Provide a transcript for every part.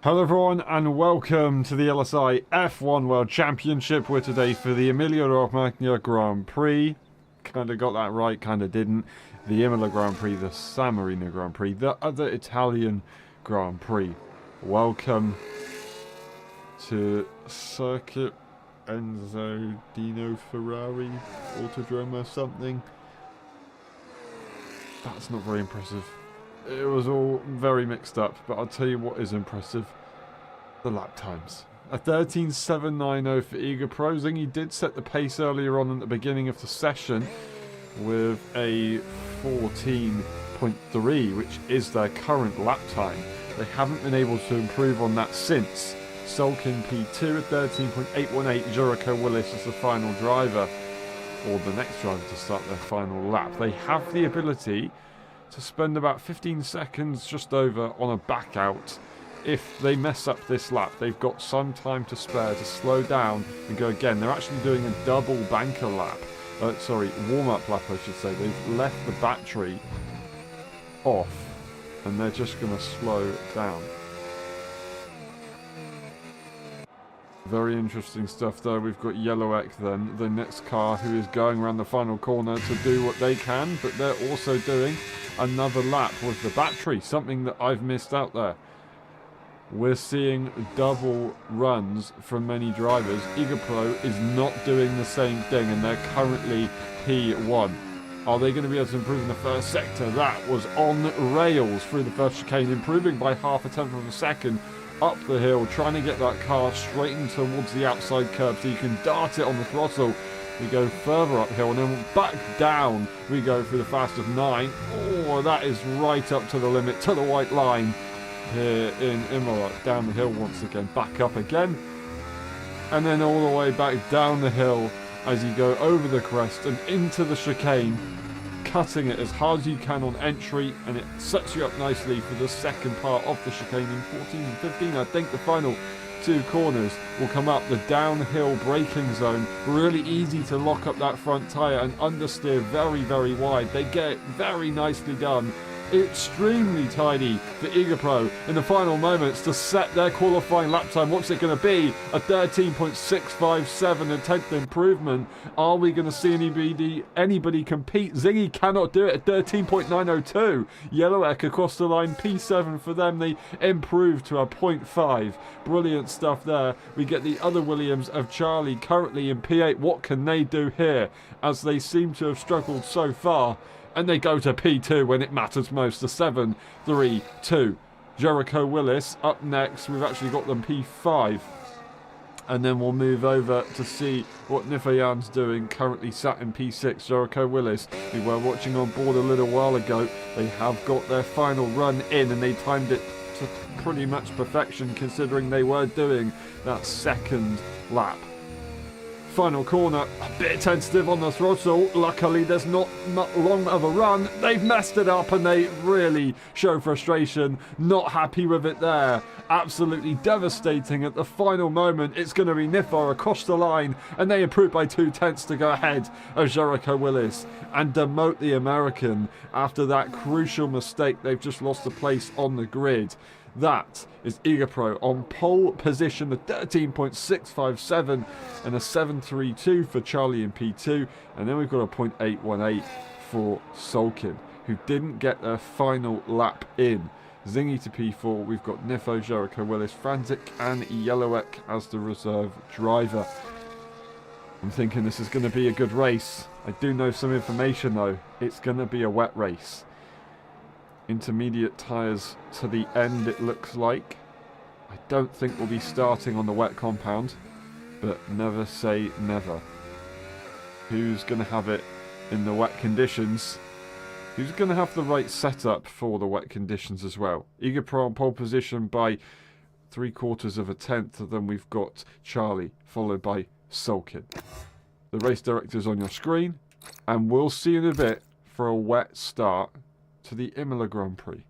Hello everyone and welcome to the LSI F1 World Championship. We're today for the Emilia Romagna Grand Prix. Kinda got that right, kinda didn't. The Imola Grand Prix, the San Marino Grand Prix, the other Italian Grand Prix. Welcome to Circuit Enzo Dino Ferrari Autodrome or something. That's not very impressive. It was all very mixed up, but I'll tell you what is impressive. The lap times. A 13.790 for Eager Pro. Zingy did set the pace earlier on at the beginning of the session with a 14.3, which is their current lap time. They haven't been able to improve on that since. Sulkin P2 at 13.818. Jericho Willis is the final driver, or the next driver to start their final lap. They have the ability to spend about 15 seconds just over on a back out. If they mess up this lap, they've got some time to spare to slow down and go again. They're actually doing a double banker lap. Warm-up lap, I should say. They've left the battery off, and they're just going to slow down. Very interesting stuff though. We've got Yellowek then, the next car, who is going around the final corner to do what they can, but they're also doing another lap with the battery, something that I've missed out there. We're seeing double runs from many drivers. Eager Pro is not doing the same thing, and they're currently P1. Are they going to be able to improve in the first sector? That was on rails through the first chicane, improving by half a tenth of a second up the hill, trying to get that car straightened towards the outside curb so you can dart it on the throttle. We go further uphill and then back down. We go through the fast of 9. Oh, that is right up to the limit, to the white line here in Imola. Down the hill once again, back up again, and then all the way back down the hill as you go over the crest and into the chicane, cutting it as hard as you can on entry, and it sets you up nicely for the second part of the chicane in 14 and 15. I think the final two corners will come up the downhill braking zone. Really easy to lock up that front tyre and understeer very, very wide. They get it very nicely done. Extremely tidy for Eager Pro in the final moments to set their qualifying lap time. What's it going to be? A 13.657, a 10th improvement. Are we going to see anybody compete? Zingy cannot do it at 13.902. Yellowek across the line, P7 for them. They improve to a 0.5. Brilliant stuff there. We get the other Williams of Charlie currently in P8. What can they do here, as they seem to have struggled so far? And they go to P2 when it matters most. The 7-3-2. Jericho Willis up next. We've actually got them P5. And then we'll move over to see what Nifayan's doing. Currently sat in P6. Jericho Willis, we were watching on board a little while ago. They have got their final run in, and they timed it to pretty much perfection, considering they were doing that second lap. Final corner, a bit tentative on the throttle. Luckily, there's not long of a run. They've messed it up, and they really show frustration. Not happy with it there. Absolutely devastating at the final moment. It's going to be Nifar across the line, and they improve by 2/10 to go ahead of Jericho Willis and demote the American after that crucial mistake. They've just lost a place on the grid. That is Eager Pro on pole position, a 13.657 and a 7.32 for Charlie in P2. And then we've got a 0.818 for Sulkin, who didn't get their final lap in. Zingy to P4, we've got Nifo, Jericho Willis, Frantic and Yellowek as the reserve driver. I'm thinking this is going to be a good race. I do know some information though. It's going to be a wet race. Intermediate tyres to the end, it looks like. I don't think we'll be starting on the wet compound, but never say never. Who's going to have it in the wet conditions? Who's going to have the right setup for the wet conditions as well? Eager Pro on pole position by 3/4 of a tenth. Then we've got Charlie, followed by Sulkin. The race director's on your screen, and we'll see in a bit for a wet start to the Imola Grand Prix.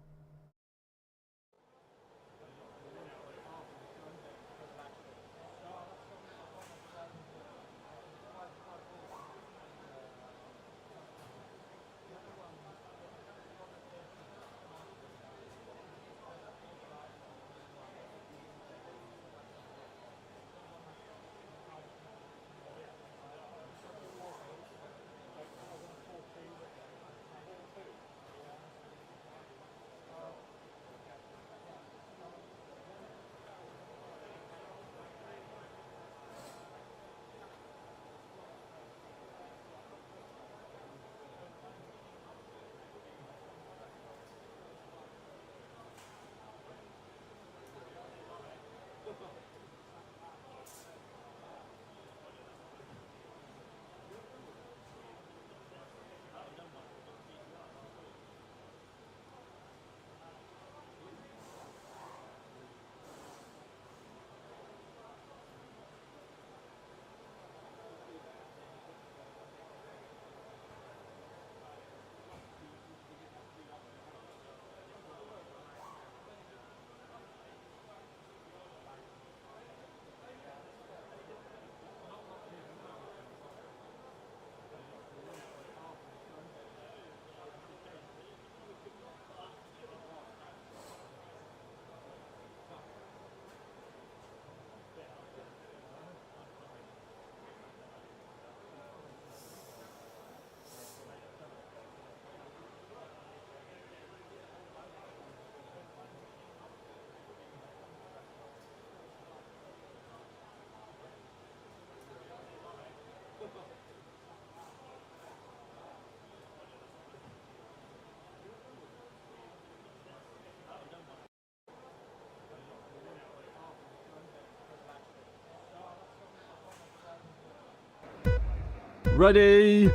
Ready,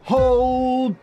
hold,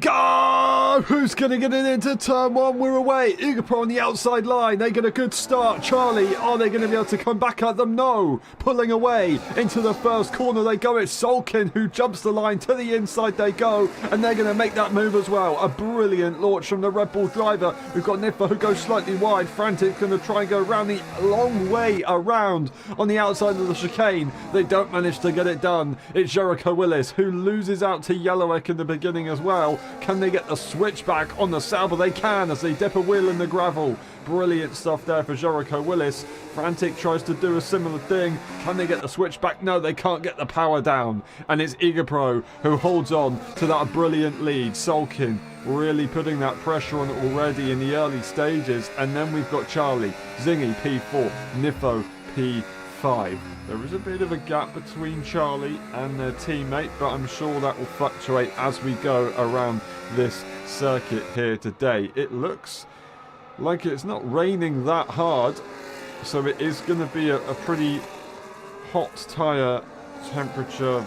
go! Who's going to get it into turn one? We're away. Igapro on the outside line. They get a good start. Charlie, are they going to be able to come back at them? No. Pulling away into the first corner they go. It's Sulkin who jumps the line. To the inside they go. And they're going to make that move as well. A brilliant launch from the Red Bull driver. We've got Niffa who goes slightly wide. Frantic going to try and go around the long way around on the outside of the chicane. They don't manage to get it done. It's Jericho Willis who loses out to Yellowek in the beginning as well. Can they get the switchback on the Sauber? They can as they dip a wheel in the gravel. Brilliant stuff there for Jericho Willis. Frantic tries to do a similar thing. Can they get the switchback? No, they can't get the power down. And it's Igapro who holds on to that brilliant lead. Sulkin really putting that pressure on already in the early stages. And then we've got Charlie, Zingy P4, Nifo P5. There is a bit of a gap between Charlie and their teammate, but I'm sure that will fluctuate as we go around this circuit here today. It looks like it's not raining that hard, so it is going to be a pretty hot tyre temperature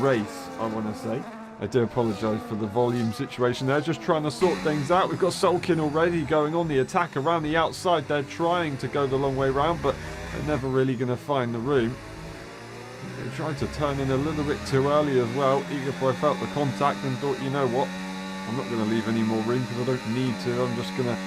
race, I want to say. I do apologise for the volume situation there, just trying to sort things out. We've got Sulkin already going on the attack around the outside. They're trying to go the long way round, but they're never really going to find the room. They tried to turn in a little bit too early as well. Igapro felt the contact and thought, you know what, I'm not going to leave any more room because I don't need to. I'm just going to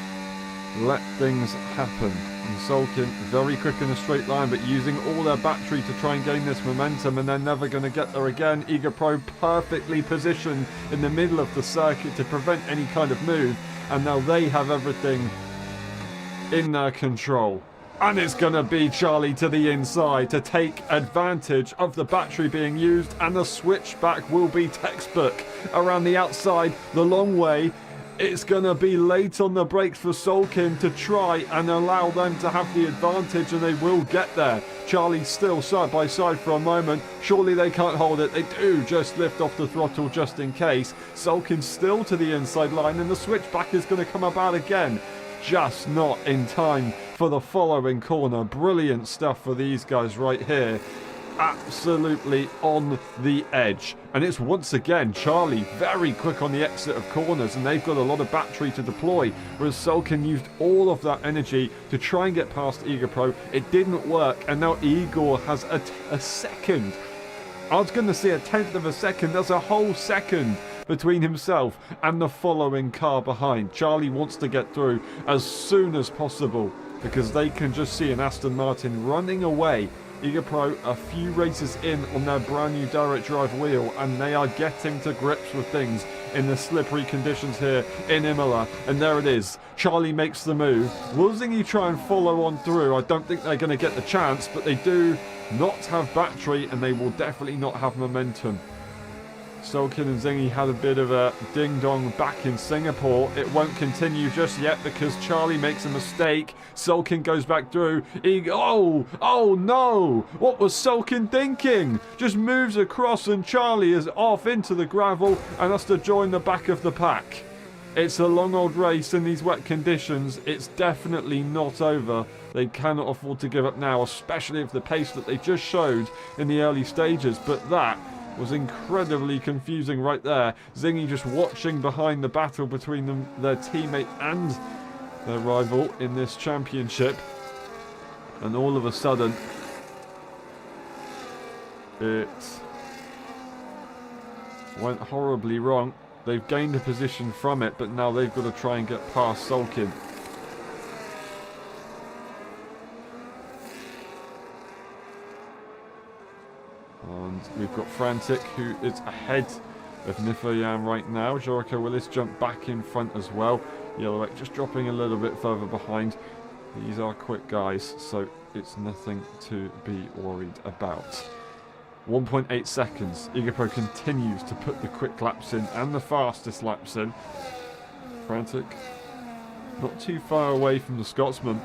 let things happen. And Sulkin very quick in a straight line, but using all their battery to try and gain this momentum, and they're never going to get there again. Igapro perfectly positioned in the middle of the circuit to prevent any kind of move, and now they have everything in their control. And it's going to be Charlie to the inside to take advantage of the battery being used, and the switchback will be textbook around the outside the long way. It's going to be late on the brakes for Sulkin to try and allow them to have the advantage, and they will get there. Charlie still side by side for a moment. Surely they can't hold it. They do just lift off the throttle just in case. Sulkin still to the inside line, and the switchback is going to come about again. Just not in time for the following corner. Brilliant stuff for these guys right here. Absolutely on the edge. And it's once again Charlie very quick on the exit of corners, and they've got a lot of battery to deploy, whereas Sulkin used all of that energy to try and get past Igapro. It didn't work, and now Igor has a second. I was going to say a tenth of a second. There's a whole second between himself and the following car behind. Charlie wants to get through as soon as possible because they can just see an Aston Martin running away. Igapro a few races in on their brand new direct drive wheel, and they are getting to grips with things in the slippery conditions here in Imola. And there it is. Charlie makes the move. Will Zingy try and follow on through? I don't think they're going to get the chance, but they do not have battery, and they will definitely not have momentum. Sulkin and Zingy had a bit of a ding-dong back in Singapore. It won't continue just yet because Charlie makes a mistake. Sulkin goes back through. Oh no! What was Sulkin thinking? Just moves across, and Charlie is off into the gravel and has to join the back of the pack. It's a long old race in these wet conditions. It's definitely not over. They cannot afford to give up now, especially with the pace that they just showed in the early stages. But that was incredibly confusing right there. Zingy just watching behind the battle between them, their teammate and their rival in this championship. And all of a sudden, it went horribly wrong. They've gained a position from it, but now they've got to try and get past Sulkin. And we've got Frantic, who is ahead of Nifoyan right now. Jericho Willis jumped back in front as well. Yellowek just dropping a little bit further behind. These are quick guys, so it's nothing to be worried about. 1.8 seconds. Igapro continues to put the quick laps in and the fastest laps in. Frantic not too far away from the Scotsman,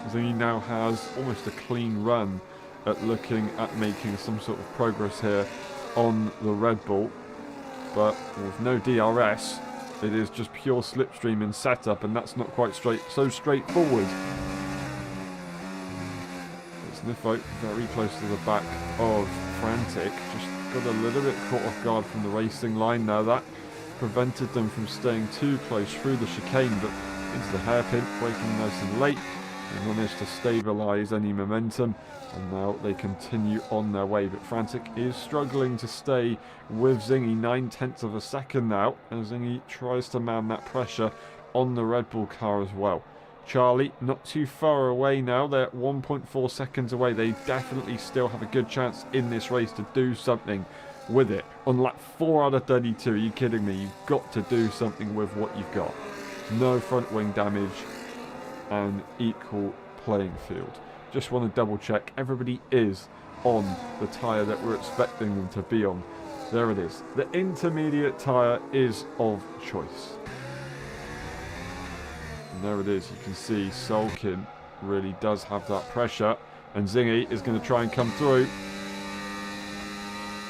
as he now has almost a clean run at looking at making some sort of progress here on the Red Bull. But with no DRS, it is just pure slipstream in setup, and that's not quite so straightforward. It's Nifo very close to the back of Frantic just got a little bit caught off guard from the racing line there. That prevented them from staying too close through the chicane, but into the hairpin, braking nice and late. They managed to stabilise any momentum, and now they continue on their way. But Frantic is struggling to stay with Zingy, 9/10 of a second now, as Zingy tries to man that pressure on the Red Bull car as well. Charlie not too far away now. They're 1.4 seconds away. They definitely still have a good chance in this race to do something with it. On lap 4 out of 32, are you kidding me? You've got to do something with what you've got. No front wing damage and equal playing field. Just want to double check everybody is on the tyre that we're expecting them to be on. There it is. The intermediate tyre is of choice. And there it is. You can see Sulkin really does have that pressure, and Zingy is going to try and come through.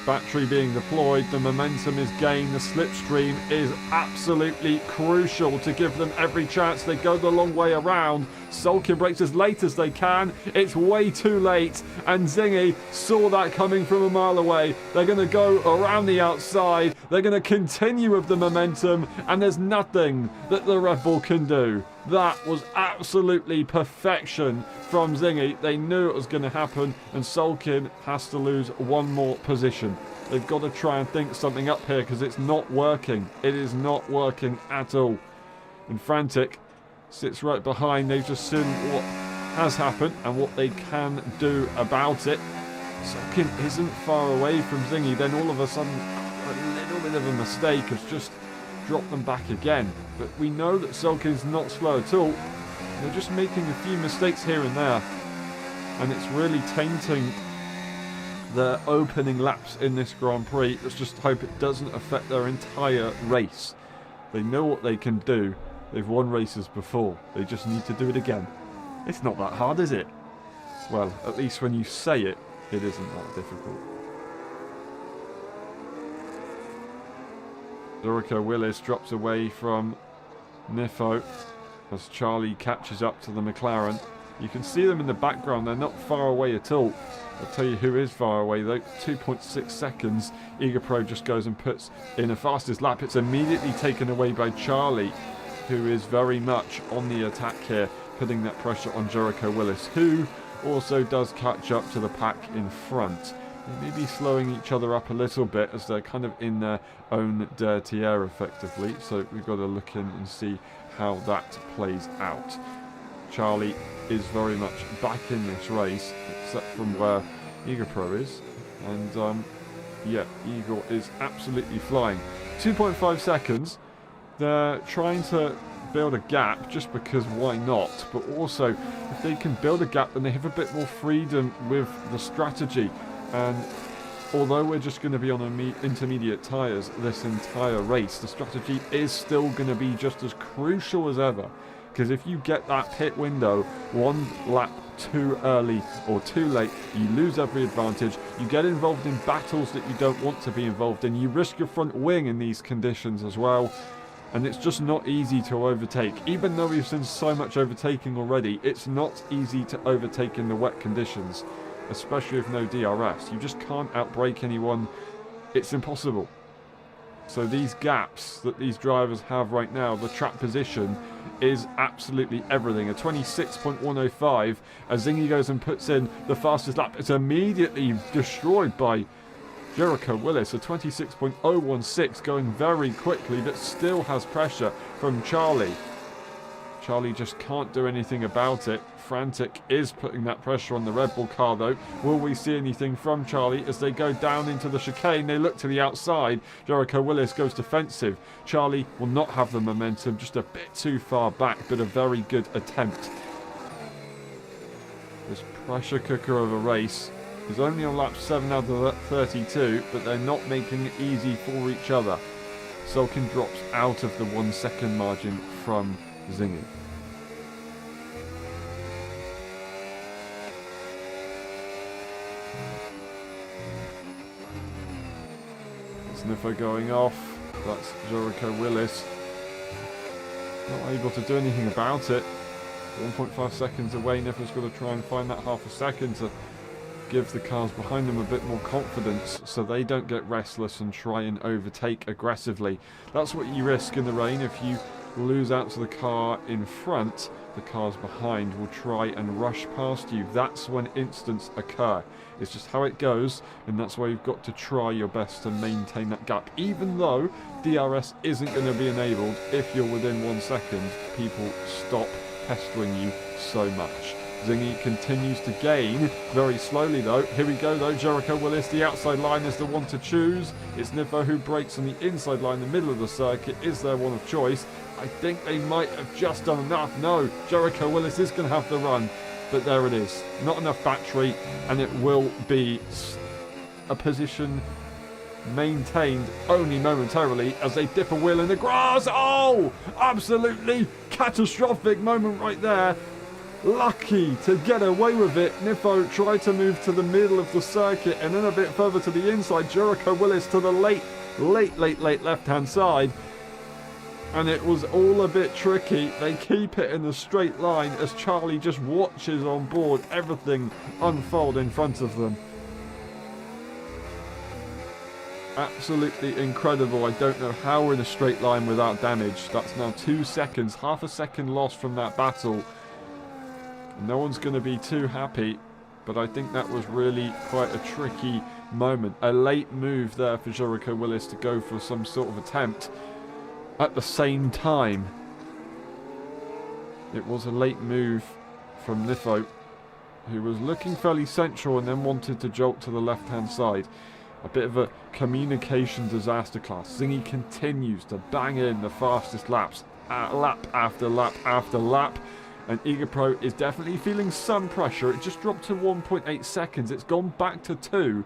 Battery being deployed, the momentum is gained, the slipstream is absolutely crucial to give them every chance. They go the long way around. Sulkin brakes as late as they can. It's way too late, and Zingy saw that coming from a mile away. They're going to go around the outside. They're going to continue with the momentum, and there's nothing that the Red Bull can do. That was absolutely perfection from Zingy. They knew it was going to happen, and Sulkin has to lose one more position. They've got to try and think something up here because it's not working. It is not working at all. And Frantic sits right behind. They've just seen what has happened and what they can do about it. Sulkin isn't far away from Zingy. Then all of a sudden, a little bit of a mistake has just drop them back again. But we know that Sulkin is not slow at all. They're just making a few mistakes here and there, and it's really tainting their opening laps in this Grand Prix. Let's just hope it doesn't affect their entire race. They know what they can do. They've won races before. They just need to do it again. It's not that hard, is it? Well, at least when you say it, it isn't that difficult. Zuricher Willis drops away from Nifo as Charlie catches up to the McLaren. You can see them in the background. They're not far away at all. I'll tell you who is far away though. 2.6 seconds. EagerPro just goes and puts in a fastest lap. It's immediately taken away by Charlie, who is very much on the attack here, putting that pressure on Zuricher Willis, who also does catch up to the pack in front. They may be slowing each other up a little bit as they're kind of in their own dirty air effectively, so we've got to look in and see how that plays out. Charlie is very much back in this race, except from where EagerPro is, and yeah, Igor is absolutely flying. 2.5 seconds. They're trying to build a gap just because why not, but also if they can build a gap then they have a bit more freedom with the strategy. And although we're just going to be on intermediate tyres this entire race, the strategy is still going to be just as crucial as ever. Because if you get that pit window one lap too early or too late, you lose every advantage. You get involved in battles that you don't want to be involved in. You risk your front wing in these conditions as well. And it's just not easy to overtake. Even though we've seen so much overtaking already, it's not easy to overtake in the wet conditions, especially with no DRS. You just can't outbrake anyone. It's impossible. So these gaps that these drivers have right now, the track position is absolutely everything. A 26.105 as Zingy goes and puts in the fastest lap. It's immediately destroyed by Zuricher Willis. A 26.016 going very quickly, but still has pressure from Charlie. Charlie just can't do anything about it. Frantic is putting that pressure on the Red Bull car though. Will we see anything from Charlie as they go down into the chicane? They look to the outside. Zuricher Willis goes defensive. Charlie will not have the momentum, just a bit too far back, but a very good attempt. This pressure cooker of a race is only on lap 7 out of 32, but they're not making it easy for each other. Sulkin drops out of the 1 second margin from Zingy. Sniffer going off. That's Zuricher Willis. Not able to do anything about it. 1.5 seconds away. Niffer's got to try and find that half a second to give the cars behind them a bit more confidence so they don't get restless and try and overtake aggressively. That's what you risk in the rain. If you lose out to the car in front, the cars behind will try and rush past you. That's when incidents occur. It's just how it goes, and that's why you've got to try your best to maintain that gap. Even though DRS isn't going to be enabled, if you're within 1 second, people stop pestering you so much. Zingy continues to gain very slowly though. Here we go though, Jericho Willis, the outside line is the one to choose. It's Nifo who breaks on the inside line, the middle of the circuit is their one of choice. I think they might have just done enough. No, Jericho Willis is going to have the run, but there it is. Not enough battery, and it will be a position maintained only momentarily as they dip a wheel in the grass. Oh, absolutely catastrophic moment right there. Lucky to get away with it. Nifo tried to move to the middle of the circuit and then a bit further to the inside. Jericho Willis to the late left-hand side. And it was all a bit tricky. They keep it in a straight line as Charlie just watches on board everything unfold in front of them. Absolutely incredible. I don't know how we're in a straight line without damage. That's now 2 seconds, half a second lost from that battle. No one's going to be too happy, but I think that was really quite a tricky moment. A late move there for Jericho Willis to go for some sort of attempt. At the same time, it was a late move from Nifo, who was looking fairly central and then wanted to jolt to the left-hand side. A bit of a communication disaster class. Zingy continues to bang in the fastest laps, lap after lap after lap. And Eager Pro is definitely feeling some pressure. It just dropped to 1.8 seconds. It's gone back to 2.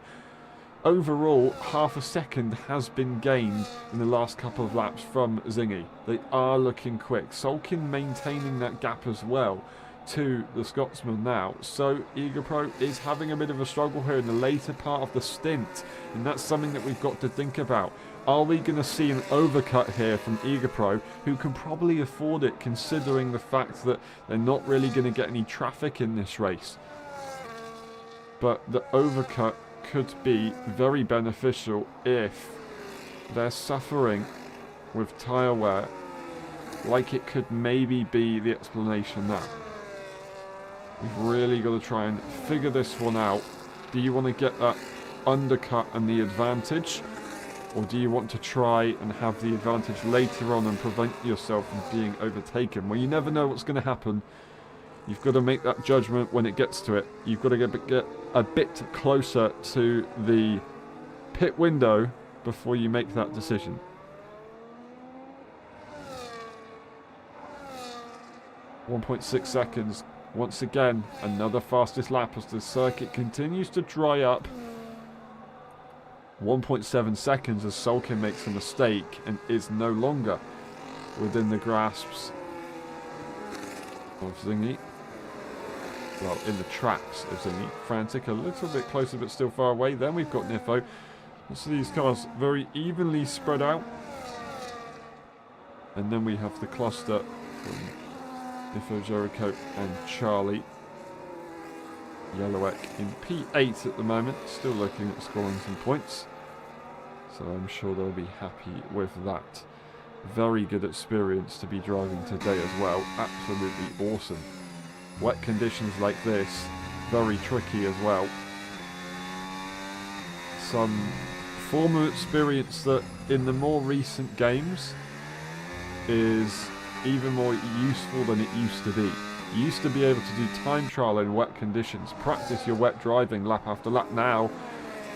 Overall, half a second has been gained in the last couple of laps from Zingy. They are looking quick. Solkin maintaining that gap as well to the Scotsman now. So Eager Pro is having a bit of a struggle here in the later part of the stint. And that's something that we've got to think about. Are we going to see an overcut here from Eager Pro, who can probably afford it considering the fact that they're not really going to get any traffic in this race? But the overcut could be very beneficial if they're suffering with tyre wear, like it could maybe be the explanation there. We've really got to try and figure this one out. Do you want to get that undercut and the advantage? Or do you want to try and have the advantage later on and prevent yourself from being overtaken? Well, you never know what's going to happen. You've got to make that judgment when it gets to it. You've got to get a bit closer to the pit window before you make that decision. .6 seconds. Once again, another fastest lap as the circuit continues to dry up. 1.7 seconds as Solkin makes a mistake and is no longer within the grasps of Zingy. Well, in the tracks of Zingy. Frantic, a little bit closer but still far away. Then we've got Nifo. So these cars very evenly spread out. And then we have the cluster from Nifo, Jericho and Charlie. Yellowek in P8 at the moment, still looking at scoring some points, so I'm sure they'll be happy with that. Very good experience to be driving today as well, absolutely awesome. Wet conditions like this, very tricky as well. Some form of experience that in the more recent games is even more useful than it used to be. You used to be able to do time trial in wet conditions, practice your wet driving lap after lap. Now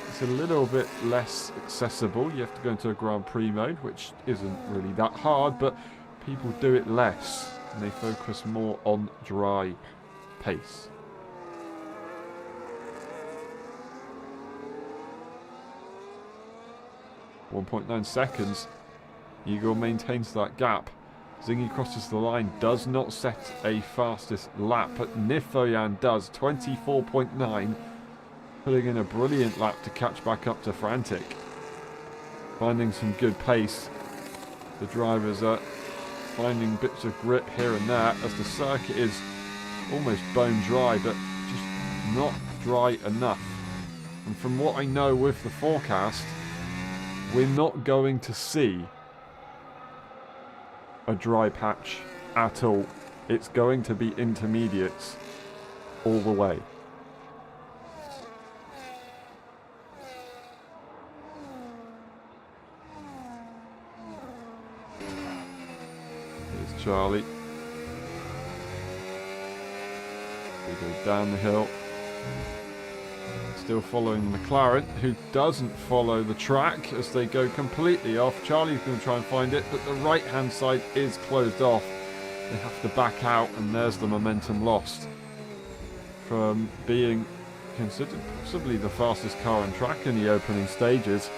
it's a little bit less accessible. You have to go into a Grand Prix mode, which isn't really that hard, but people do it less and they focus more on dry pace. .9 seconds. Eagle maintains that gap. Zingy crosses the line, does not set a fastest lap, but Nifoyan does, 24.9, putting in a brilliant lap to catch back up to Frantic. Finding some good pace. The drivers are finding bits of grip here and there as the circuit is almost bone dry, but just not dry enough And from what I know with the forecast, we're not going to see a dry patch at all. It's going to be intermediates all the way. Here's Charlie. We go down the hill. Still following McLaren, who doesn't follow the track as they go completely off. Charlie's going to try and find it, but the right-hand side is closed off. They have to back out, and there's the momentum lost from being considered possibly the fastest car on track in the opening stages,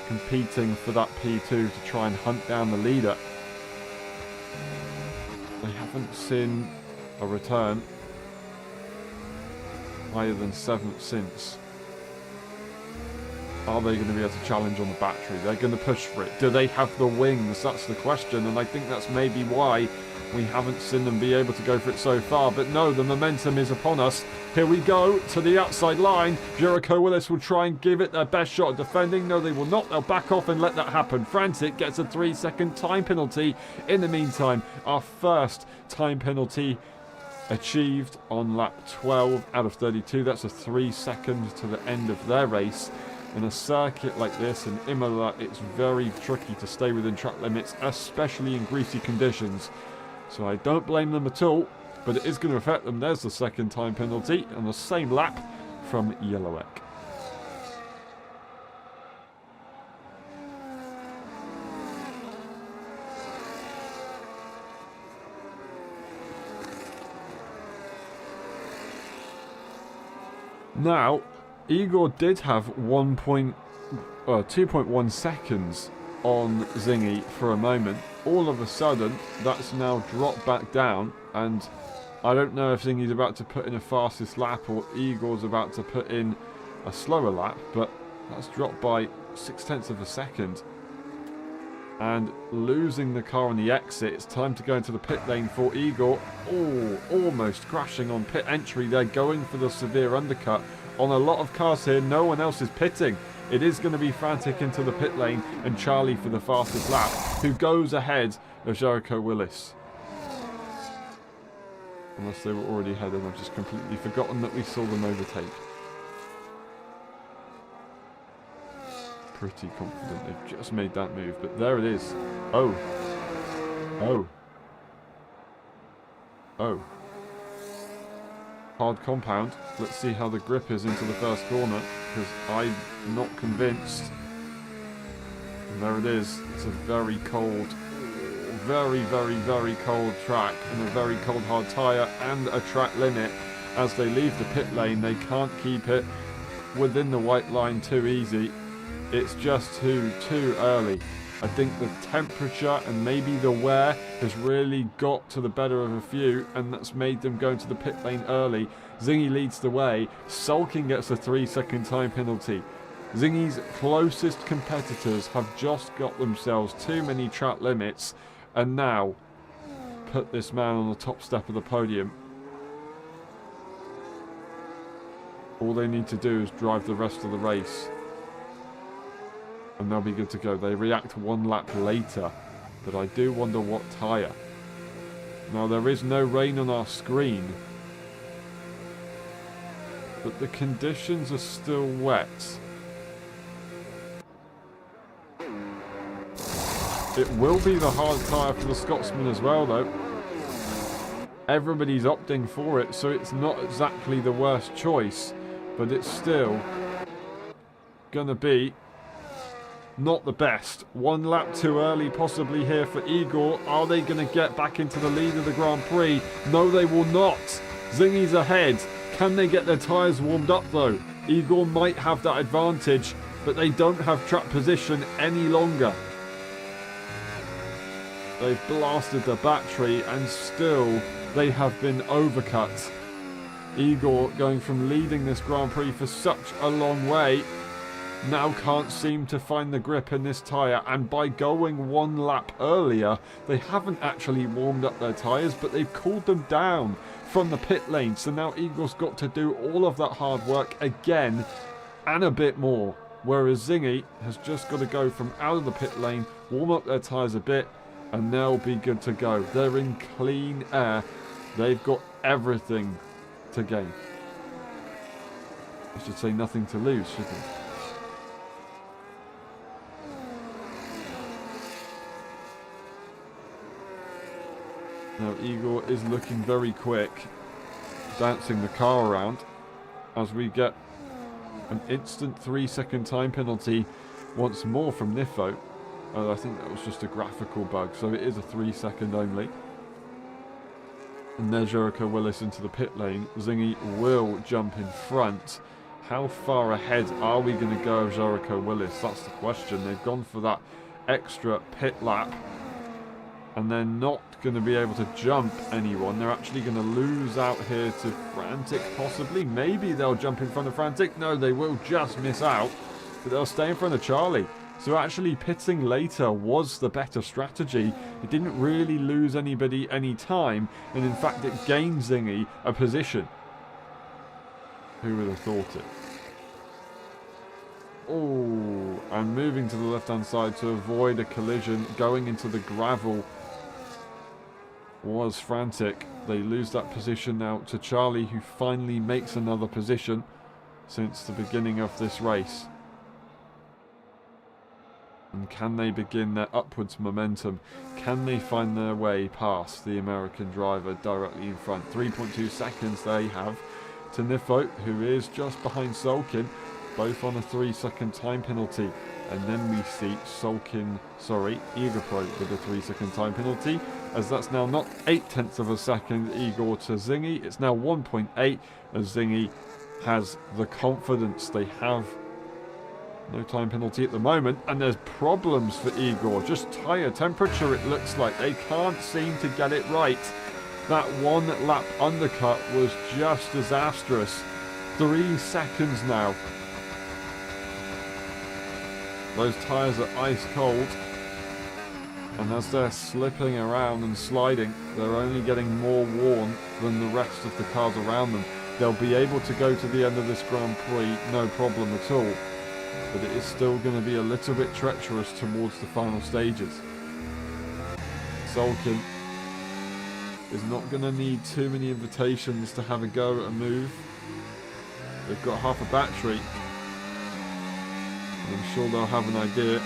competing for that P2 to try and hunt down the leader. They haven't seen a return higher than 7th since. Are they going to be able to challenge on the battery? They're going to push for it. Do they have the wings? That's the question, and I think that's maybe why we haven't seen them be able to go for it so far. But no, the momentum is upon us. Here we go to the outside line. Jericho Willis will try and give it their best shot at defending. No, they will not. They'll back off and let that happen. Frantic gets a 3-second time penalty. In the meantime, our first time penalty achieved on lap 12 out of 32. That's a 3 second to the end of their race. In a circuit like this in Imola, it's very tricky to stay within track limits, especially in greasy conditions. So I don't blame them at all, but it is going to affect them. There's the second time penalty on the same lap from Yellowegg. Now, Igor did have 2.1 seconds on Zingy for a moment. All of a sudden, that's now dropped back down, and I don't know if Zingy's about to put in a fastest lap or Igor's about to put in a slower lap, but that's dropped by 0.6 of a second. And losing the car on the exit, it's time to go into the pit lane for Igor. Oh, almost crashing on pit entry. They're going for the severe undercut. On a lot of cars here, no one else is pitting. It is going to be Frantic into the pit lane and Charlie for the fastest lap, who goes ahead of Jericho Willis. Unless they were already ahead and I've just completely forgotten that we saw them overtake. Pretty confident they've just made that move, but there it is. Oh. Oh. Oh. Hard compound. Let's see how the grip is into the first corner, because I'm not convinced. And there it is. It's a very cold, very, very, very cold track, and a very cold hard tyre, and a track limit. As they leave the pit lane, they can't keep it within the white line too easy. It's just too early. I think the temperature and maybe the wear has really got to the better of a few, and that's made them go into the pit lane early. Zingy leads the way. Sulking gets a 3-second time penalty. Zingy's closest competitors have just got themselves too many track limits, and now put this man on the top step of the podium. All they need to do is drive the rest of the race, and they'll be good to go. They react 1 lap later, but I do wonder what tyre. Now, there is no rain on our screen, but the conditions are still wet. It will be the hard tyre for the Scotsman as well, though. Everybody's opting for it, so it's not exactly the worst choice, but it's still gonna be not the best. 1 lap too early possibly here for Igor. Are they going to get back into the lead of the Grand Prix? No, they will not. Zingy's ahead. Can they get their tyres warmed up though? Igor might have that advantage, but they don't have track position any longer. They've blasted the battery and still they have been overcut. Igor, going from leading this Grand Prix for such a long way, now can't seem to find the grip in this tyre, and by going 1 lap earlier, they haven't actually warmed up their tyres, but they've cooled them down from the pit lane. So now Igor's got to do all of that hard work again and a bit more. Whereas Zingy has just got to go from out of the pit lane, warm up their tyres a bit, and they'll be good to go. They're in clean air. They've got everything to gain. I should say nothing to lose, shouldn't I? Now Igor is looking very quick, dancing the car around as we get an instant 3-second time penalty once more from Nifo. I think that was just a graphical bug, so it is a 3-second only. And there's Jericho Willis into the pit lane. Zingy will jump in front. How far ahead are we going to go of Jericho Willis? That's the question. They've gone for that extra pit lap, and they're not going to be able to jump anyone. They're actually going to lose out here to Frantic, possibly. Maybe they'll jump in front of Frantic. No, they will just miss out, but they'll stay in front of Charlie. So actually pitting later was the better strategy. It didn't really lose anybody any time, and in fact it gained Zingy a position. Who would have thought it? Oh, and moving to the left-hand side to avoid a collision, going into the gravel was Frantic. They lose that position now to Charlie, who finally makes another position since the beginning of this race. And can they begin their upwards momentum? Can they find their way past the American driver directly in front? 3.2 seconds they have to Nifo, who is just behind Sulkin, both on a 3-second time penalty. And then we see Igor Pro with a 3-second time penalty, as that's now not 0.8 of a second Igor to Zingy. It's now 1.8, as Zingy has the confidence. They have no time penalty at the moment, and there's problems for Igor. Just tyre temperature, it looks like. They can't seem to get it right. That one lap undercut was just disastrous. 3 seconds now. Those tyres are ice cold, and as they're slipping around and sliding, they're only getting more worn than the rest of the cars around them. They'll be able to go to the end of this Grand Prix, no problem at all. But it is still going to be a little bit treacherous towards the final stages. Sulkin is not going to need too many invitations to have a go at a move. They've got half a battery, and I'm sure they'll have an idea.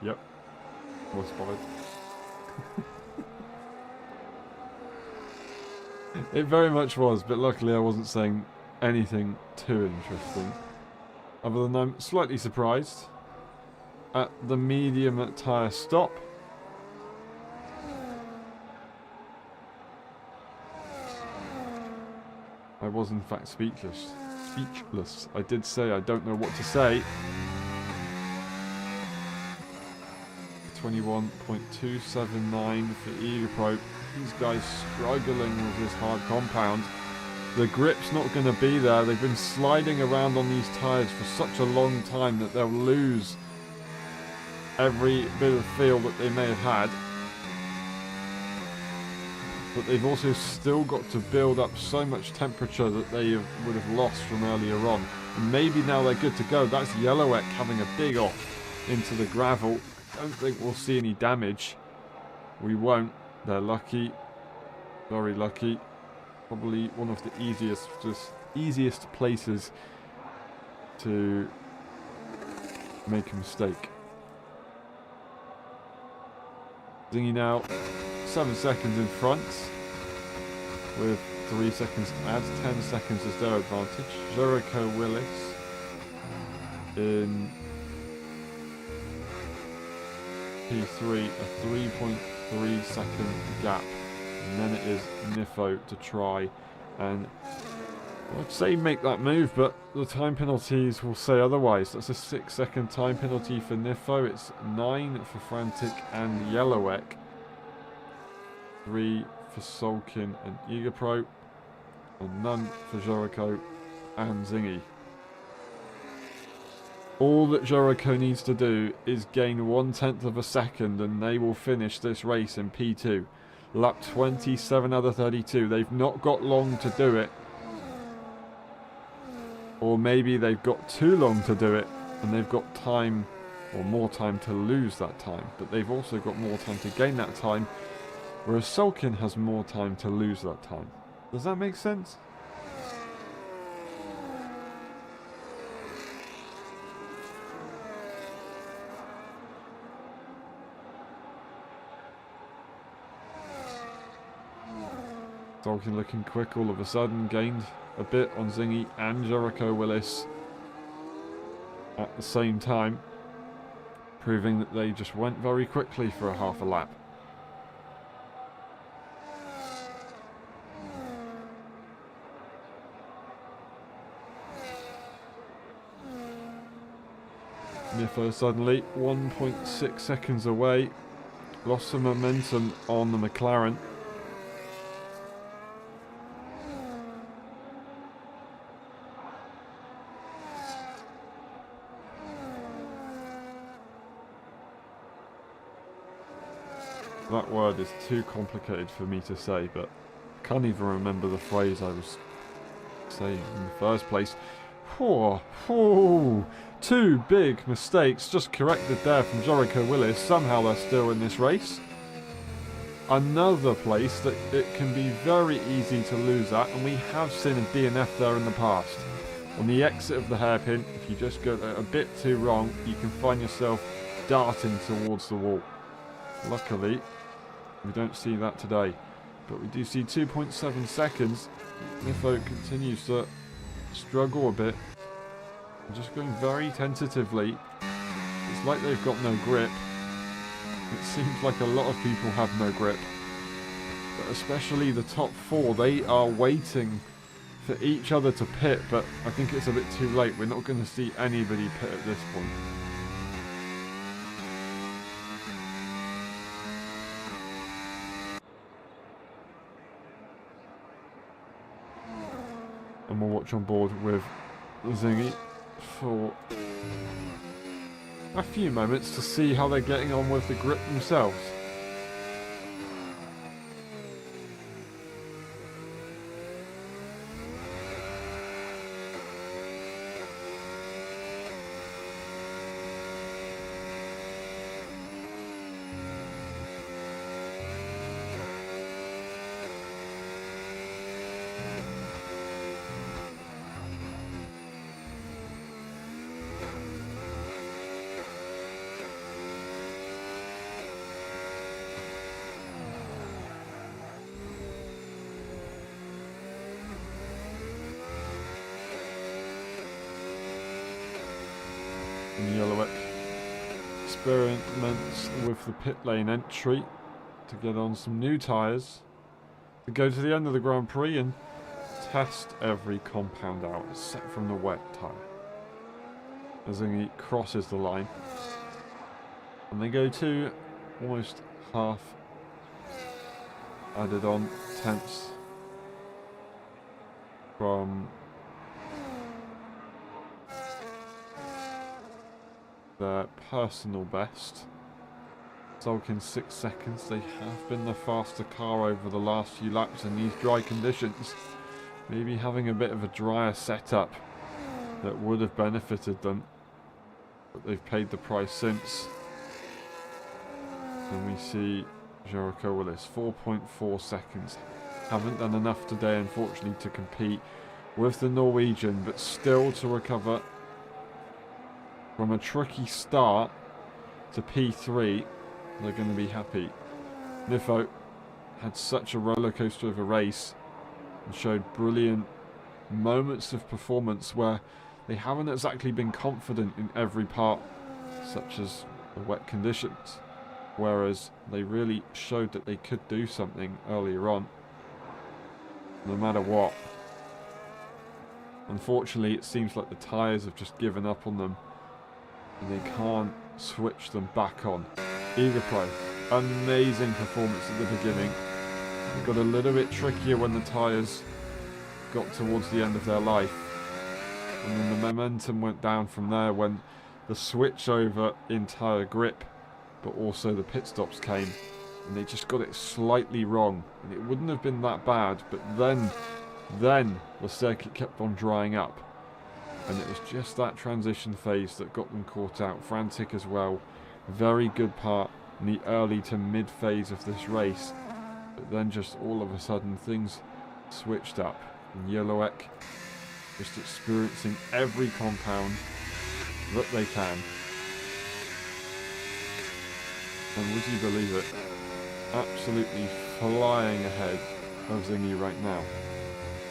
Yep. Was spotted. It very much was, but luckily I wasn't saying anything too interesting. Other than I'm slightly surprised at the medium tyre stop. I was in fact speechless. I did say I don't know what to say. 21.279 for Egapro. These guys struggling with this hard compound. The grip's not going to be there. They've been sliding around on these tyres for such a long time that they'll lose every bit of feel that they may have had. But they've also still got to build up so much temperature that they would have lost from earlier on. And maybe now they're good to go. That's Yellowek having a big off into the gravel. I don't think we'll see any damage. We won't. They're lucky. Very lucky. Probably one of the easiest places to make a mistake. Zingy now 7 seconds in front with 3 seconds to add. 10 seconds is their advantage. Jericho Willis in P3, a 3.3 second gap, and then it is Nifo to try and, I'd say, make that move, but the time penalties will say otherwise. That's a 6 second time penalty for Nifo. It's 9 for Frantic and Yellowek, 3 for Solkin and Egapro, and none for Jericho and Zingy. All that Jericho needs to do is gain 1/10 of a second and they will finish this race in P2. Lap 27 out of 32. They've not got long to do it. Or maybe they've got too long to do it and they've got time, or more time, to lose that time. But they've also got more time to gain that time, whereas Solkin has more time to lose that time. Does that make sense? Solkin looking quick all of a sudden, gained a bit on Zingy and Jericho Willis at the same time, proving that they just went very quickly for a half a lap. Nifo suddenly 1.6 seconds away, lost some momentum on the McLaren. That word is too complicated for me to say, but I can't even remember the phrase I was saying in the first place. Two big mistakes just corrected there from Jericho Willis. Somehow they're still in this race. Another place that it can be very easy to lose at, and we have seen a DNF there in the past. On the exit of the hairpin, if you just go a bit too wrong, you can find yourself darting towards the wall. Luckily, we don't see that today, but we do see 2.7 seconds. Nifo continues to struggle a bit, just going very tentatively. It's like they've got no grip. It seems like a lot of people have no grip, but especially the top four. They are waiting for each other to pit, but I think it's a bit too late. We're not going to see anybody pit at this point. And we'll watch on board with Zingy for a few moments to see how they're getting on with the grip themselves. experiments with the pit lane entry to get on some new tyres to go to the end of the Grand Prix and test every compound out except from the wet tyre. As he crosses the line, and they go to almost half added on tenths from their personal best. Sulkin 6 seconds. They have been the faster car over the last few laps in these dry conditions. Maybe having a bit of a drier setup that would have benefited them, but they've paid the price since. And we see Jericho Willis 4.4 seconds. Haven't done enough today, unfortunately, to compete with the Norwegian, but still to recover from a tricky start to P3. They're going to be happy. Nifo had such a roller coaster of a race and showed brilliant moments of performance where they haven't exactly been confident in every part, such as the wet conditions, whereas they really showed that they could do something earlier on, no matter what. Unfortunately, it seems like the tyres have just given up on them and they can't switch them back on. Eager Pro, amazing performance at the beginning. It got a little bit trickier when the tyres got towards the end of their life, and then the momentum went down from there when the switch over in tyre grip, but also the pit stops came, and they just got it slightly wrong, and it wouldn't have been that bad, but then the circuit kept on drying up, and it was just that transition phase that got them caught out. Frantic as well, very good part in the early to mid phase of this race, but then just all of a sudden things switched up, and Yellowek just experiencing every compound that they can. And would you believe it, absolutely flying ahead of Zingy right now.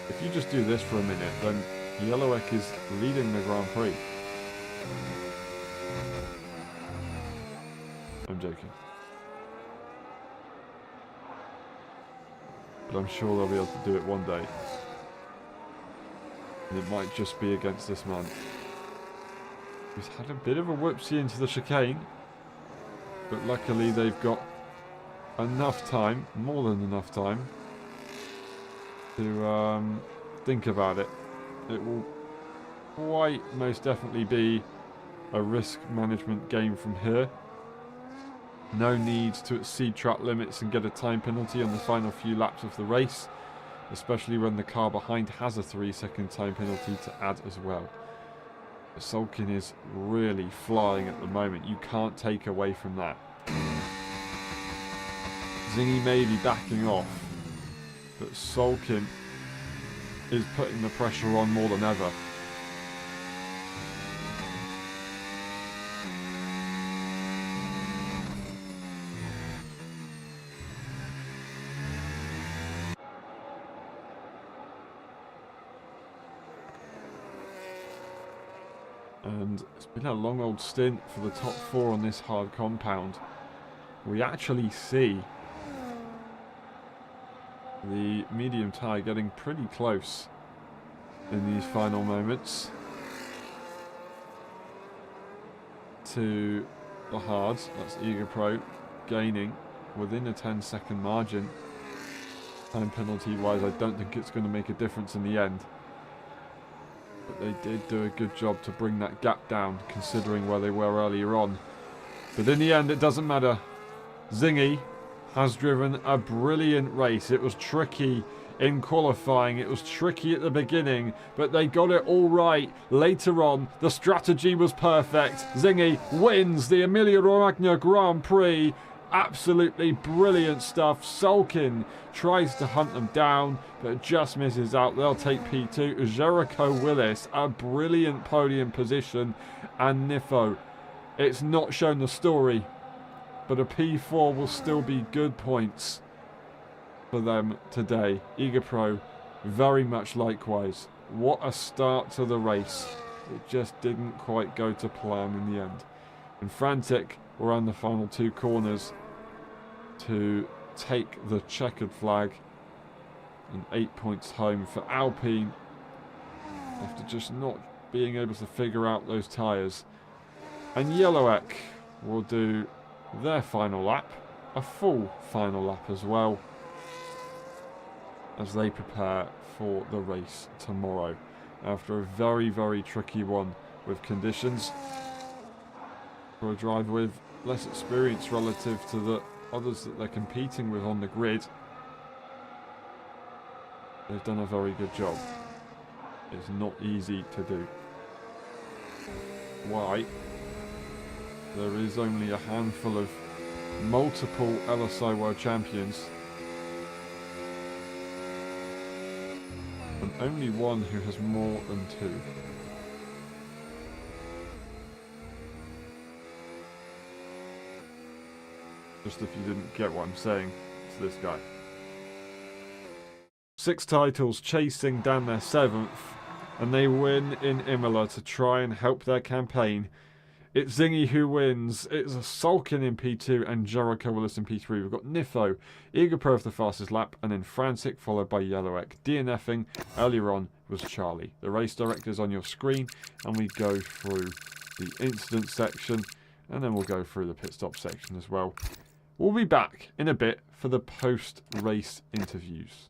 If you just do this for a minute, then Yellowek is leading the Grand Prix. I'm joking. But I'm sure they'll be able to do it one day. And it might just be against this man. He's had a bit of a whoopsie into the chicane, but luckily they've got enough time, more than enough time, to think about it. It will quite most definitely be a risk management game from here. No need to exceed track limits and get a time penalty on the final few laps of the race, especially when the car behind has a 3-second time penalty to add as well. But Sulkin is really flying at the moment. You can't take away from that. Zingy may be backing off, but Sulkin is putting the pressure on more than ever. And it's been a long old stint for the top 4 on this hard compound. We actually see the medium tyre getting pretty close in these final moments to the hards. That's Eager Pro gaining within a 10-second margin. Time penalty wise, I don't think it's going to make a difference in the end. But they did do a good job to bring that gap down, considering where they were earlier on. But in the end, it doesn't matter. Zingy has driven a brilliant race. It was tricky in qualifying. It was tricky at the beginning, but they got it all right later on. The strategy was perfect. Zingy wins the Emilia Romagna Grand Prix. Absolutely brilliant stuff. Sulkin tries to hunt them down, but just misses out. They'll take P2. Jericho Willis, a brilliant podium position. And Nifo, it's not shown the story, but a P4 will still be good points for them today. Eager Pro, very much likewise. What a start to the race. It just didn't quite go to plan in the end. And Frantic around the final 2 corners to take the checkered flag, and 8 points home for Alpine after just not being able to figure out those tyres. And Yellowek will do their final lap, a full final lap as well, as they prepare for the race tomorrow after a very, very tricky one with conditions for a driver with less experience relative to the others that they're competing with on the grid. They've done a very good job. It's not easy to do. Why? There is only a handful of multiple LSI World Champions and only one who has more than 2. Just if you didn't get what I'm saying, it's this guy. 6 titles chasing down their 7th, and they win in Imola to try and help their campaign. It's Zingy who wins. It's a Sulkin in P2 and Jericho Willis in P3. We've got Nifo, Eager Pro for the fastest lap, and then Frantic followed by Yellowek. DNFing earlier on was Charlie. The race director is on your screen, and we go through the incident section, and then we'll go through the pit stop section as well. We'll be back in a bit for the post-race interviews.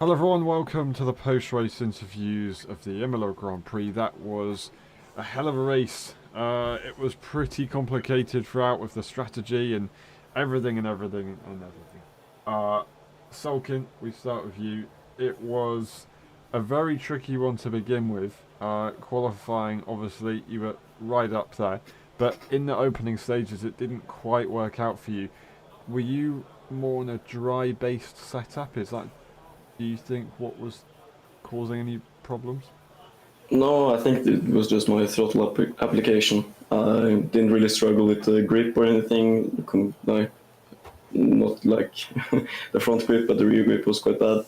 Hello everyone, welcome to the post-race interviews of the Imola Grand Prix. That was a hell of a race. It was pretty complicated throughout with the strategy and everything and everything and everything. Sulkin, we start with you. It was a very tricky one to begin with. Qualifying, obviously, you were right up there. But in the opening stages, it didn't quite work out for you. Were you more in a dry-based setup? Do you think, what was causing any problems? No, I think it was just my throttle application. I didn't really struggle with the grip or anything. Not like the front grip, but the rear grip was quite bad.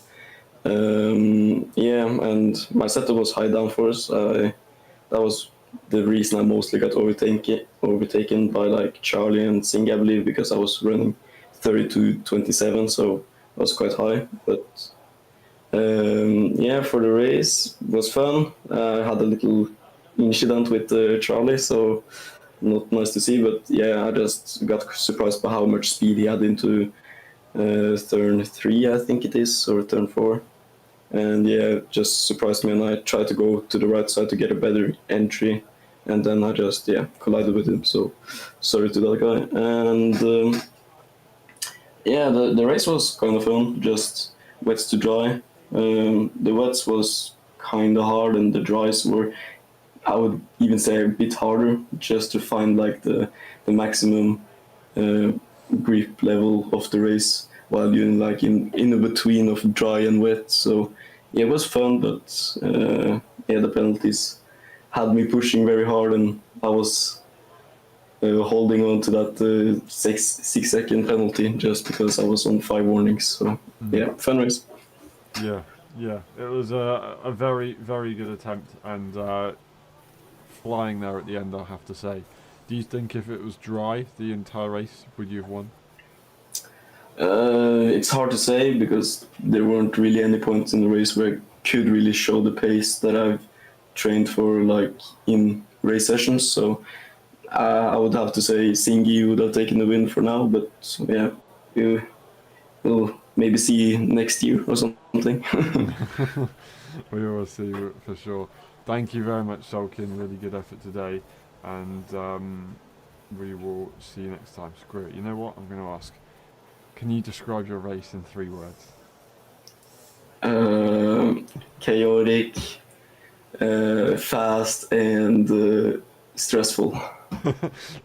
Yeah, and my setup was high downforce. That was the reason I mostly got overtaken by like Charlie and Singh, I believe, because I was running 30 to 27, so I was quite high. But yeah, for the race it was fun. I had a little incident with Charlie, so not nice to see. But yeah, I just got surprised by how much speed he had into turn 3, I think it is, or turn 4. And yeah, it just surprised me, and I tried to go to the right side to get a better entry, and then I just collided with him. So sorry to that guy. And yeah, the race was kind of fun, just wets to dry. The wets was kind of hard, and the dries were, I would even say, a bit harder, just to find like the maximum uh, grip level of the race while you're like in a between of dry and wet. So yeah, it was fun, but yeah, the penalties had me pushing very hard, and I was holding on to that 6 second penalty just because I was on 5 warnings. So Mm. yeah, fun race. Yeah, yeah. It was a very, very good attempt and flying there at the end, I'll have to say. Do you think if it was dry the entire race, would you have won? It's hard to say because there weren't really any points in the race where I could really show the pace that I've trained for, like in race sessions. So I would have to say Singi would have taken the win for now. But yeah, we will maybe see next year or something. We will see for sure. Thank you very much, Sulkin. Really good effort today. And we will see you next time. Screw it. You know what? I'm going to ask. Can you describe your race in 3 words? Chaotic, fast, and stressful.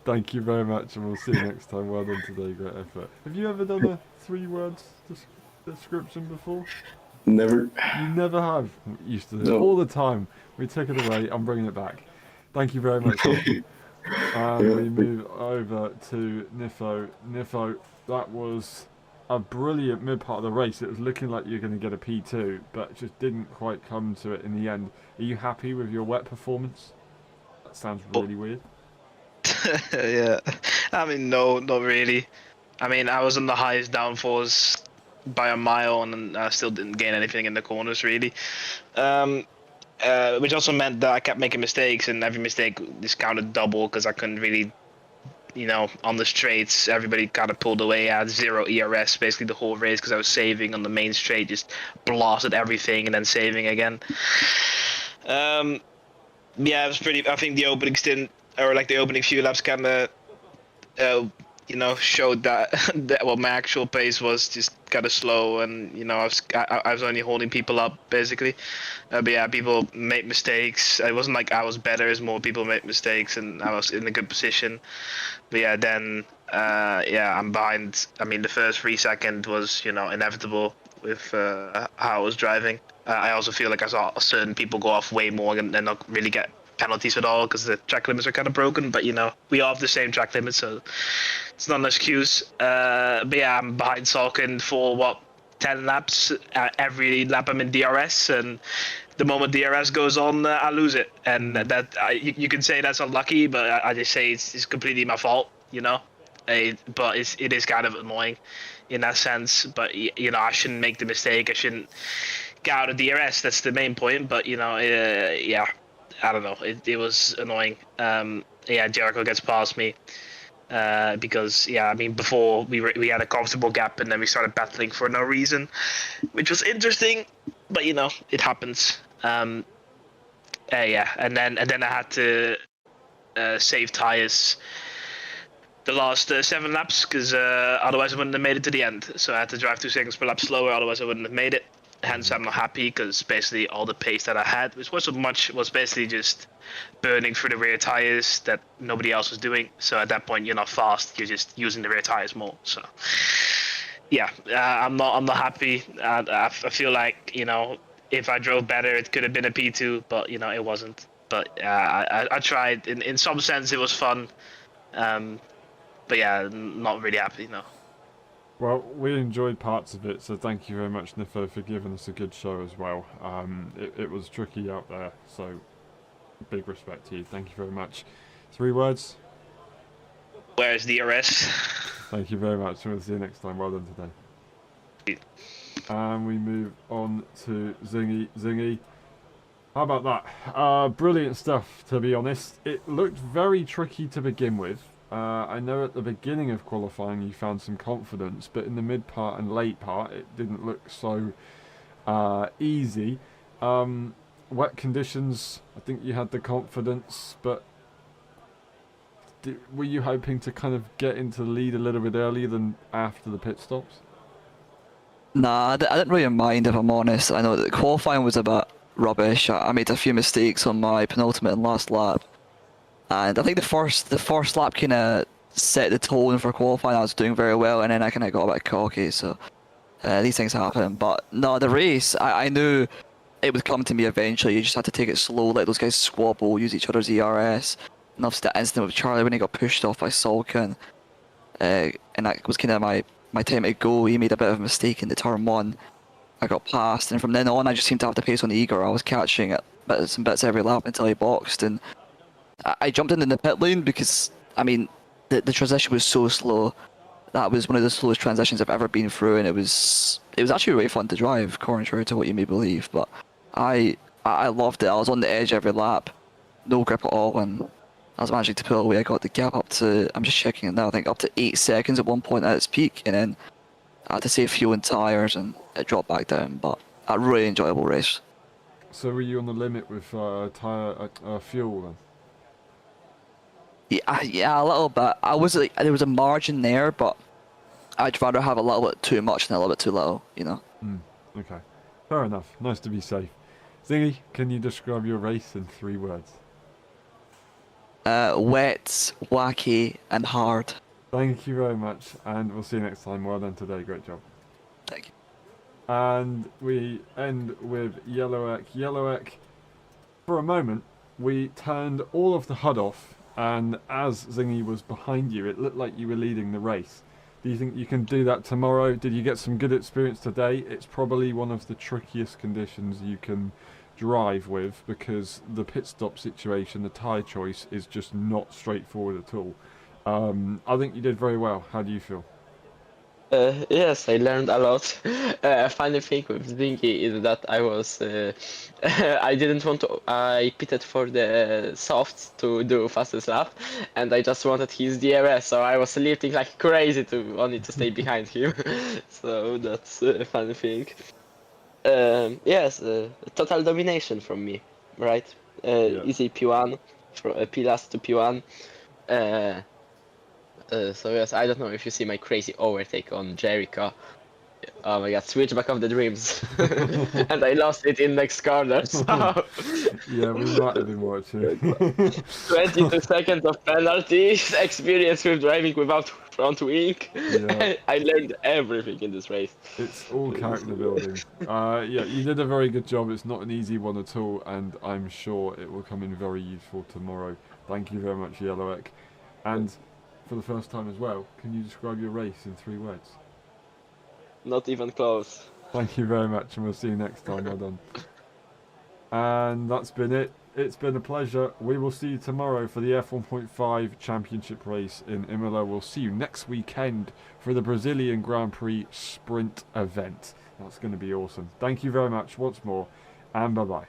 Thank you very much, and we'll see you next time. Well done today. Great effort. Have you ever done a 3 words description before? Never. You never have. We used to do it No. all the time. We took it away. I'm bringing it back. Thank you very much, Sulkin. And Yeah. we move over to Nifo. Nifo, that was a brilliant mid part of the race. It was looking like you're going to get a P2, but just didn't quite come to it in the end. Are you happy with your wet performance? That sounds really weird. Yeah, I mean, no, not really. I mean, I was on the highest downforce by a mile, and I still didn't gain anything in the corners, really. Um, which also meant that I kept making mistakes, and every mistake is counted double because I couldn't really, on the straights, everybody kind of pulled away. I had 0 ERS basically the whole race because I was saving on the main straight, just blasted everything and then saving again. Yeah, it was pretty. I think the opening stint, or like the opening few laps, kind of showed that, my actual pace was just kind of slow, and I was only holding people up basically. But yeah, people made mistakes. It wasn't like I was better; as more people made mistakes, and I was in a good position. But yeah, then yeah, I'm behind. I mean, the first 3 seconds was inevitable with how I was driving. I also feel like I saw certain people go off way more and not really get penalties at all because the track limits are kind of broken. But we all have the same track limits, so it's not an excuse. But yeah, I'm behind Salkin for 10 laps. Every lap I'm in DRS, and the moment DRS goes on, I lose it. And that you can say that's unlucky, but I just say it's completely my fault. But it is kind of annoying in that sense. But I shouldn't make the mistake. I shouldn't get out of DRS. That's the main point. But yeah, I don't know. It was annoying. Yeah, Jericho gets past me. because I mean before we had a comfortable gap and then we started battling for no reason, which was interesting, but it happens. And then I had to save tires the last 7 laps because otherwise I wouldn't have made it to the end. So I had to drive 2 seconds per lap slower, otherwise I wouldn't have made it. Hence, I'm not happy because basically all the pace that I had, which wasn't much, was basically just burning through the rear tires that nobody else was doing. So at that point, you're not fast; you're just using the rear tires more. So I'm not happy. I feel like if I drove better, it could have been a P2, but it wasn't. But I tried. In some sense, it was fun. But not really happy. No. Well, we enjoyed parts of it, so thank you very much, Nifo, for giving us a good show as well. It was tricky out there, so big respect to you. Thank you very much. 3 words? Where's the DRS? Thank you very much. We'll see you next time. Well done today. And we move on to Zingy. Zingy, how about that? Brilliant stuff, to be honest. It looked very tricky to begin with. I know at the beginning of qualifying you found some confidence, but in the mid part and late part it didn't look so easy. Wet conditions, I think you had the confidence, but were you hoping to kind of get into the lead a little bit earlier than after the pit stops? Nah, I didn't really mind, if I'm honest. I know that the qualifying was a bit rubbish. I made a few mistakes on my penultimate and last lap. And I think the first lap kind of set the tone for qualifying. I was doing very well, and then I kind of got a bit cocky. So these things happen. But no, the race, I knew it would come to me eventually. You just had to take it slow, let those guys squabble, use each other's ERS. And obviously that incident with Charlie when he got pushed off by Salkin, and that was kind of my time to go. He made a bit of a mistake in the turn 1. I got past, and from then on I just seemed to have the pace on the Eager. I was catching it some bits every lap until he boxed, and I jumped in the pit lane because, I mean, the transition was so slow. That was one of the slowest transitions I've ever been through, and it was actually really fun to drive, contrary to what you may believe. But I loved it. I was on the edge every lap, no grip at all, and I was managing to pull away. I got the gap up to, I'm just checking it now, I think up to 8 seconds at one point at its peak, and then I had to save fuel and tyres, and it dropped back down. But a really enjoyable race. So were you on the limit with fuel then? Yeah, a little bit. There was a margin there, but I'd rather have a little bit too much than a little bit too little, Okay, fair enough. Nice to be safe. Zingy, can you describe your race in 3 words? Wet, wacky, and hard. Thank you very much, and we'll see you next time. Well done today. Great job. Thank you. And we end with Yellowek. Yellowek, for a moment, we turned all of the HUD off, and as Zingy was behind you, it looked like you were leading the race. Do you think you can do that tomorrow? Did you get some good experience today? It's probably one of the trickiest conditions you can drive with, because the pit stop situation, the tyre choice, is just not straightforward at all. I think you did very well. How do you feel? Yes, I learned a lot. Funny thing with Zingy is that I didn't want to, I pitted for the softs to do fastest lap, and I just wanted his DRS, so I was lifting like crazy to only to stay behind him. So that's a funny thing. Yes, total domination from me, right? Yeah. Easy P1, from P last to P1. So yes, I don't know if you see my crazy overtake on Jericho. Oh my god, switchback of the dreams. And I lost it in next corner, so... Yeah, we might have been watching. 22 seconds of penalties, experience with driving without front wing. Yeah. I learned everything in this race. It's all character building. Yeah, you did a very good job. It's not an easy one at all, and I'm sure it will come in very useful tomorrow. Thank you very much, Yellowek. And for the first time as well, can you describe your race in 3 words? Not even close. Thank you very much, and we'll see you next time. Well done. And that's been it. It's been a pleasure. We will see you tomorrow for the F1.5 Championship race in Imola. We'll see you next weekend for the Brazilian Grand Prix Sprint event. That's going to be awesome. Thank you very much once more, and bye-bye.